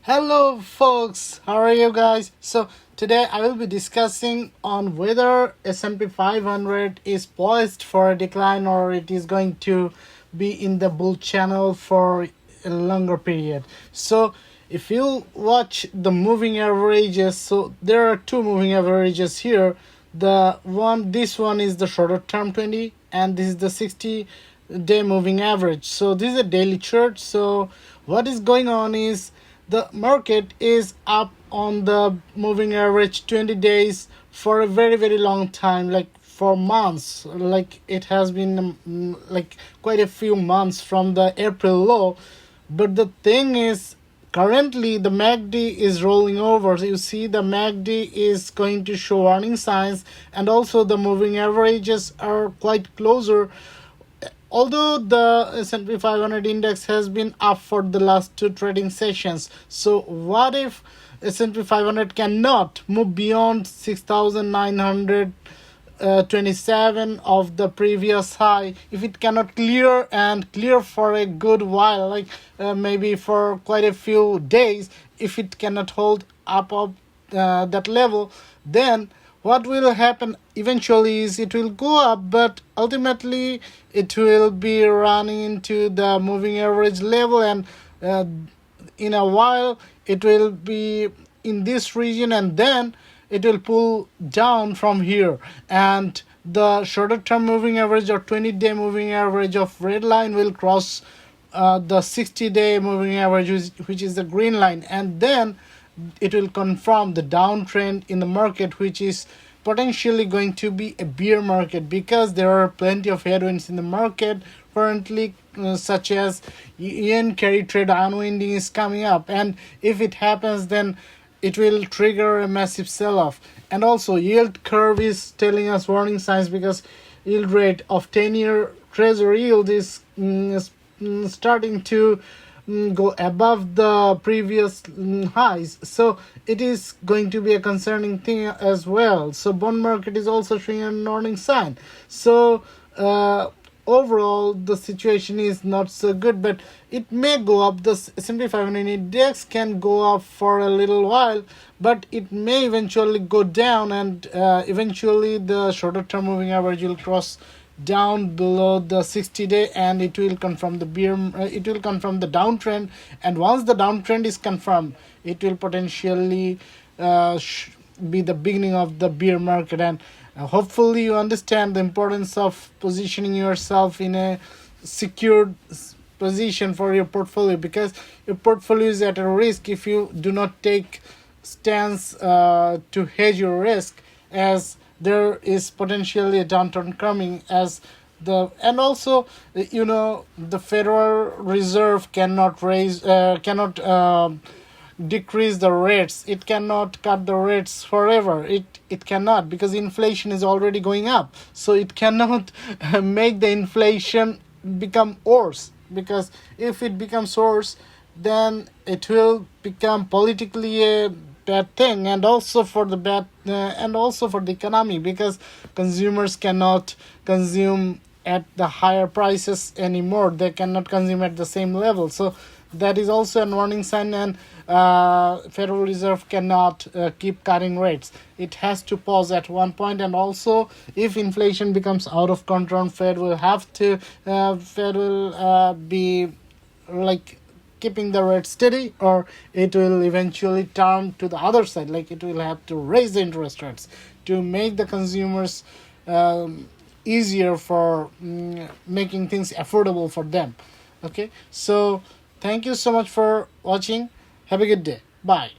Hello folks, how are you guys? So today I will be discussing on whether S&P 500 is poised for a decline or it is going to be in the bull channel for a longer period. So if you watch the moving averages, so there are two moving averages here. This one is the shorter term 20 and this is the 60-day moving average. So this is a daily chart. So what is going on is the market is up on the moving average 20 days for a very long time, like for months. Like it has been like quite a few months from the April low. But the thing is, currently the MACD is rolling over. So you see the MACD is going to show warning signs, and also the moving averages are quite closer. Although the S&P 500 index has been up for the last two trading sessions, so what if S&P 500 cannot move beyond 6,927 of the previous high? If it cannot clear for a good while, like maybe for quite a few days, if it cannot hold up that level, then what will happen eventually is it will go up, but ultimately it will be running into the moving average level, and in a while it will be in this region, and then it will pull down from here, and the shorter term moving average or 20-day moving average of red line will cross the 60-day moving average, which is the green line, and then it will confirm the downtrend in the market, which is potentially going to be a bear market, because there are plenty of headwinds in the market currently, such as yen carry trade unwinding is coming up, and if it happens, then it will trigger a massive sell-off. And also yield curve is telling us warning signs, because yield rate of 10-year treasury yield is starting to go above the previous highs, so it is going to be a concerning thing as well. So bond market is also showing a warning sign. So overall the situation is not so good, but it may go up. The S&P 500 index can go up for a little while, but it may eventually go down, and eventually the shorter term moving average will cross down below the 60-day, and it will confirm the downtrend. And once the downtrend is confirmed, it will potentially be the beginning of the bear market. And hopefully you understand the importance of positioning yourself in a secured position for your portfolio, because your portfolio is at a risk if you do not take stance to hedge your risk, as there is potentially a downturn coming. And also the Federal Reserve cannot decrease the rates. It cannot cut the rates forever. It cannot, because inflation is already going up. So it cannot make the inflation become worse, because if it becomes worse, then it will become politically a bad thing, and also for the economy, because consumers cannot consume at the higher prices anymore. They cannot consume at the same level. So that is also a warning sign, and Federal Reserve cannot keep cutting rates. It has to pause at one point. And also, if inflation becomes out of control, Fed will be like keeping the rate steady, or it will eventually turn to the other side, like it will have to raise the interest rates to make the consumers easier for making things affordable for them. Okay, so thank you so much for watching. Have a good day. Bye.